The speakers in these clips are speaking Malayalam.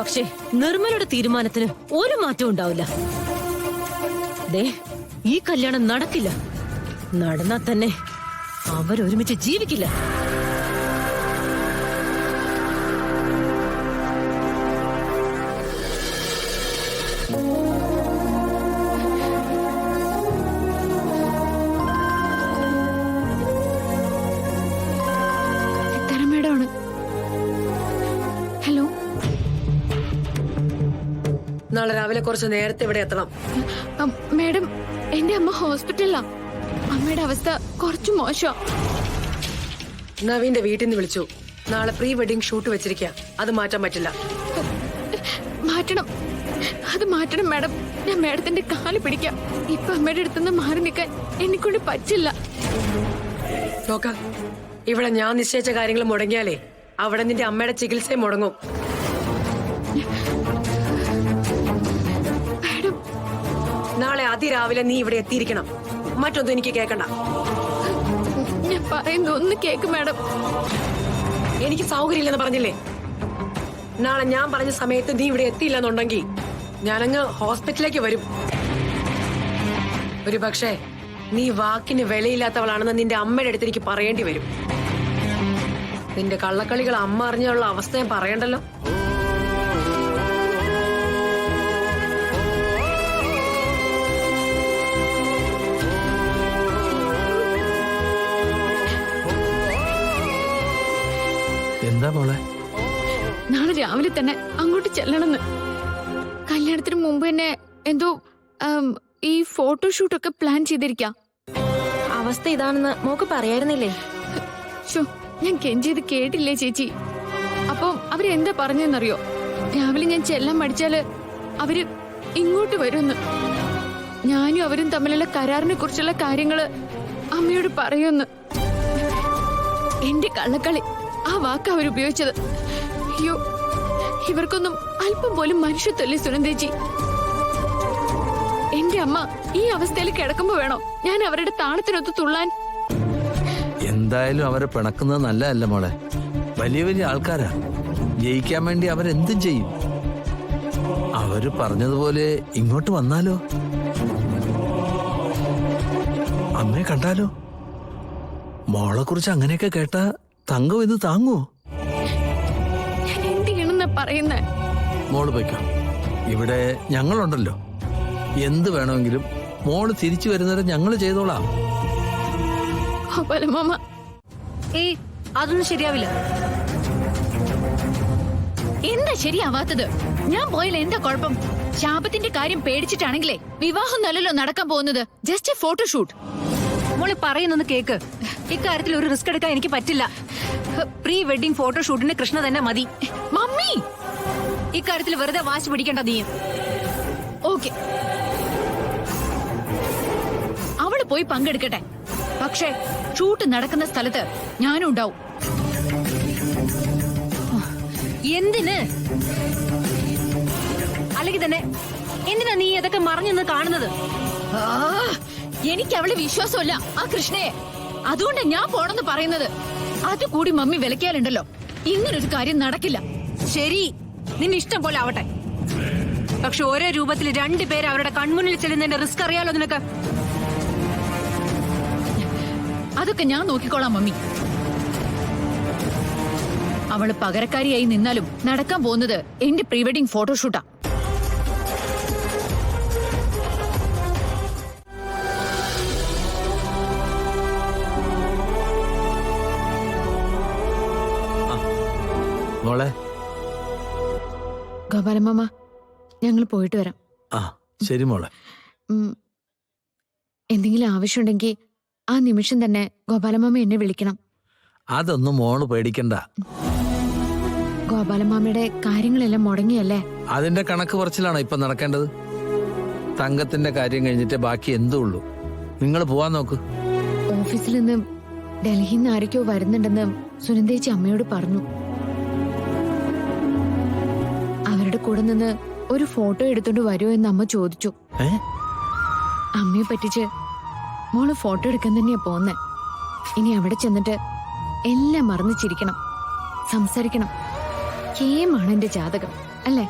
പക്ഷേ നിർമ്മലയുടെ തീരുമാനത്തിന് ഒരു മാറ്റവും ഉണ്ടാവില്ല. ഈ കല്യാണം നടക്കില്ല. നടന്നാൽ തന്നെ അവരൊരുമിച്ച് ജീവിക്കില്ല. നാളെ രാവിലെ കുറച്ച് നേരത്തെ ഇവിടെ എത്തണം. മാഡം, എന്റെ അമ്മ ഹോസ്പിറ്റലിലാ. അമ്മയുടെ അവസ്ഥ കുറച്ച് മോശം. നവീന്റെ വീട്ടിൽ നിന്ന് വിളിച്ചു. നാളെ പ്രീ വെഡിങ് ഷൂട്ട് വെച്ചിരിക്കുക. അത് മാറ്റാൻ പറ്റില്ല. മാറ്റണം മാഡം. ഞാൻ മാഡത്തിന്റെ കാല് പിടിക്കാം. ഇപ്പൊ അമ്മയുടെ അടുത്തുനിന്ന് മാറി നിൽക്കാൻ എന്നെക്കൊണ്ട് പറ്റില്ല. നോക്ക, ഇവിടെ ഞാൻ നിശ്ചയിച്ച കാര്യങ്ങൾ മുടങ്ങിയാലേ അവിടെ നിന്റെ അമ്മയുടെ ചികിത്സയും മുടങ്ങും. നാളെ അതിരാവിലെ നീ ഇവിടെ എത്തിയിരിക്കണം. മറ്റൊന്നും എനിക്ക് കേൾക്കണ്ട. ഞാൻ പറയുന്ന ഒന്ന് കേക്ക് മാഡം. എനിക്ക് സൗകര്യമില്ലെന്ന് പറഞ്ഞില്ലേ? നാളെ ഞാൻ പറഞ്ഞ സമയത്ത് നീ ഇവിടെ എത്തിയില്ലെന്നുണ്ടെങ്കിൽ ഞാനങ്ങ് ഹോസ്പിറ്റലിലേക്ക് വരും. ഒരു പക്ഷേ നീ വാക്കിന് വെളിയില്ലാത്തവളാണെന്ന് നിന്റെ അമ്മയുടെ അടുത്ത് എനിക്ക് പറയേണ്ടി വരും. നിന്റെ കള്ളക്കളികൾ അമ്മ അറിഞ്ഞുള്ള അവസ്ഥ ഞാൻ പറയണ്ടല്ലോ. എന്താ മോളെ? നാളെ രാവിലെ തന്നെ അങ്ങോട്ട് ചെല്ലണമെന്ന്. കല്യാണത്തിന് മുമ്പ് തന്നെ എന്തോ ഈ ഫോട്ടോഷൂട്ടൊക്കെ പ്ലാൻ ചെയ്തിരിക്കാം. അവസ്ഥ ഇതാണെന്ന് മോക്ക് പറയായിരുന്നില്ലേ? ഞാൻ കെഞ്ചിയത് കേട്ടില്ലേ ചേച്ചി? അപ്പം അവരെന്താ പറഞ്ഞെന്നറിയോ? രാവിലെ ഞാൻ ചെല്ലാൻ മടിച്ചാല് അവര് ഇങ്ങോട്ട് വരുമെന്ന്. ഞാനും അവരും തമ്മിലുള്ള കരാറിനെ കുറിച്ചുള്ള കാര്യങ്ങള് അമ്മയോട് പറയുമെന്ന്. എന്റെ കള്ളക്കളി ആ വാക്ക് അവരുപയോഗിച്ചത്. അയ്യോ, ഇവർക്കൊന്നും അല്പം പോലും മനുഷ്യത്വല്ലേ സുനന്ദേച്ചി? എന്റെ അമ്മ ഈ അവസ്ഥയിൽ കിടക്കുമ്പോ വേണോ ഞാൻ അവരുടെ താളത്തിനൊത്ത് തുള്ളാൻ? എന്തായാലും അവരെ പിണക്കുന്നത് നല്ലതല്ല മോളെ. വലിയ വലിയ ആൾക്കാരാ. ജയിക്കാൻ വേണ്ടി അവരെന്തും ചെയ്യും. അവര് പറഞ്ഞതുപോലെ ഇങ്ങോട്ട് വന്നാലോ? അമ്മയെ കണ്ടാലോ? മോളെ കുറിച്ച് അങ്ങനെയൊക്കെ കേട്ടാ തങ്കം ഇത് താങ്ങുവോ? ഞാൻ എന്ത് ചെയ്യണമെന്നാ പറയുന്നേ? മോള് പൊയ്ക്കോ. ഇവിടെ ഞങ്ങളുണ്ടല്ലോ. എന്ത് വേണമെങ്കിലും മോള് തിരിച്ചു വരുന്നവരെ ഞങ്ങള് ചെയ്തോളാം. അതൊന്നും ശരിയാവില്ല. എന്താ ശരിയാവാത്തത്? ഞാൻ പോയാൽ എന്താ കുഴപ്പം? ശാപത്തിന്റെ കാര്യം പേടിച്ചിട്ടാണെങ്കിലേ വിവാഹം നല്ലല്ലോ നടക്കാൻ പോകുന്നത്. Just photoshoot. മോളെ പറയുന്നൊന്ന് കേക്ക്. ഇക്കാര്യത്തിൽ ഒരു റിസ്ക് എടുക്കാൻ എനിക്ക് പറ്റില്ല. പ്രീ വെഡിങ് ഫോട്ടോഷൂട്ടിന് കൃഷ്ണ തന്നെ മതി. മമ്മി, ഇക്കാര്യത്തിൽ വെറുതെ വാശി പിടിക്കേണ്ട നീ. ഓക്കെ, അവള് പോയി പങ്കെടുക്കട്ടെ. പക്ഷേ ഷൂട്ട് നടക്കുന്ന സ്ഥലത്ത് ഞാനും ഉണ്ടാവും. എന്തിന്? അല്ലെങ്കിൽ തന്നെ എന്തിനാ നീ അതൊക്കെ മറഞ്ഞെന്ന് കാണുന്നത്? എനിക്ക് അവളെ വിശ്വാസമല്ല ആ കൃഷ്ണയെ. അതുകൊണ്ട് ഞാൻ പോണെന്ന് പറയുന്നത്. അതുകൂടി മമ്മി വിലക്കിയാലുണ്ടല്ലോ ഇങ്ങനൊരു കാര്യം നടക്കില്ല. ശരി, നിന്റെ ഇഷ്ടം പോലെ ആവട്ടെ. പക്ഷെ ഓരോ രൂപത്തിൽ രണ്ടുപേര് അവരുടെ കൺമുന്നിൽ ചെല്ലുന്നതിന്റെ റിസ്ക് അറിയാലോ നിനക്ക്. അതൊക്കെ ഞാൻ നോക്കിക്കോളാം മമ്മി. അവള് പകരക്കാരിയായി നിന്നാലും നടക്കാൻ പോകുന്നത് എന്റെ പ്രീ വെഡിങ് ഫോട്ടോഷൂട്ടാ. മോളെ, ഗോപാലമ്മ, ഞങ്ങൾ പോയിട്ട് വരാം. ആ ശരി മോളെ. എന്തെങ്കിലും ആവശ്യമുണ്ടെങ്കിൽ ആ നിമിഷം തന്നെ ഗോപാലമ്മ എന്നെ വിളിക്കണം. അതൊന്നും മോള് പേടിക്കണ്ട. ഗോപാലമ്മയുടെ കാര്യങ്ങളെല്ലാം മുടങ്ങിയല്ലേ? അതിന്റെ കണക്ക് പറച്ചിലാണോ ഇപ്പൊ നടക്കേണ്ടത്? തങ്കത്തിന്റെ കാര്യം കഴിഞ്ഞിട്ട് ബാക്കി എന്തോ ഉള്ളൂ. നിങ്ങൾ പോവാൻ നോക്ക്. ഓഫീസിൽ നിന്ന് ഡൽഹിയിൽ നിന്ന് ആരൊക്കെയോ വരുന്നുണ്ടെന്ന് സുനന്ദേച്ചി അമ്മയോട് പറഞ്ഞു. അവരുടെ കൂടെ നിന്ന് ഒരു ഫോട്ടോ എടുത്തോണ്ട് വരുമോ എന്ന് അമ്മ ചോദിച്ചു. അമ്മയെ പറ്റിച്ച് മോള് ഫോട്ടോ എടുക്കാൻ തന്നെയാ പോന്നെ. ഇനി അവിടെ ചെന്നിട്ട് എല്ലാം മറന്നു ചിരിക്കണം, സംസാരിക്കണം. കേമാണ് എന്റെ ജാതകം. അല്ലേ?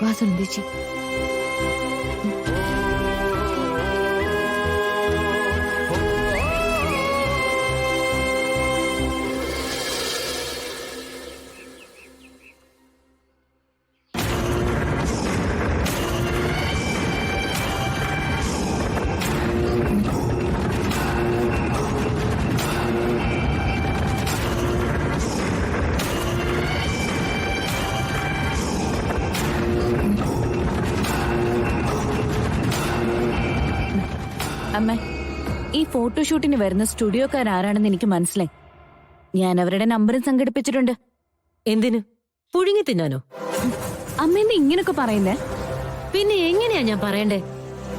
വാ സുനന്ദേച്ചി. അമ്മ, ഈ ഫോട്ടോഷൂട്ടിന് വരുന്ന സ്റ്റുഡിയോക്കാരാരാണെന്ന് എനിക്ക് മനസ്സിലായി. ഞാൻ അവരുടെ നമ്പറും സംഘടിപ്പിച്ചിട്ടുണ്ട്. എന്തിനു? പുഴുങ്ങി തിന്നാനോ? അമ്മ എന്താ ഇങ്ങനൊക്കെ പറയുന്നേ? പിന്നെ എങ്ങനെയാ ഞാൻ പറയണ്ടേ?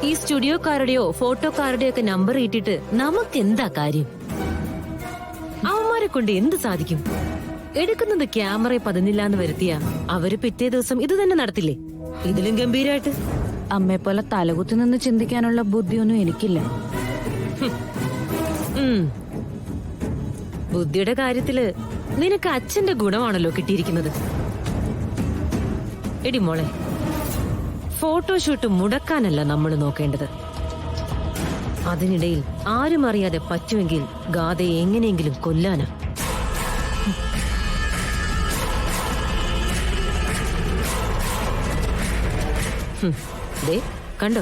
ഈ സ്റ്റുഡിയോക്കാരുടെയോ ഫോട്ടോക്കാരുടെയോ ഒക്കെ നമ്പർ ഇട്ടിട്ട് നമുക്ക് എന്താ കാര്യം? അവന്മാരെ കൊണ്ട് എന്ത് സാധിക്കും? എടുക്കുന്നത് ക്യാമറ പതിഞ്ഞില്ലാന്ന് വരുത്തിയാ അവര് പിറ്റേ ദിവസം ഇത് തന്നെ നടത്തില്ലേ? ഇതിലും ഗംഭീരായിട്ട്. അമ്മയെ പോലെ തലകുത്തി നിന്ന് ചിന്തിക്കാനുള്ള ബുദ്ധിയൊന്നും എനിക്കില്ല. ബുദ്ധിയുടെ കാര്യത്തില് നിനക്ക് അച്ഛന്റെ ഗുണമാണല്ലോ കിട്ടിയിരിക്കുന്നത്. എടി മോളെ, ഫോട്ടോഷൂട്ട് മുടക്കാനല്ല നമ്മൾ നോക്കേണ്ടത്. അതിനിടയിൽ ആരും അറിയാതെ പറ്റുമെങ്കിൽ ഗാഥയെ എങ്ങനെയെങ്കിലും കൊല്ലാനാ. ദേ കണ്ടോ,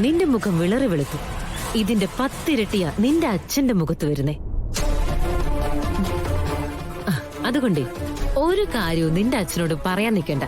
നിന്റെ മുഖം വിളറി വെളുത്തു. ഇതിന്റെ 10 ഇരട്ടിയാ നിന്റെ അച്ഛന്റെ മുഖത്ത് വരുന്നേ. അതുകൊണ്ടേ ഒരു കാര്യവും നിന്റെ അച്ഛനോട് പറയാൻ നിൽക്കണ്ട.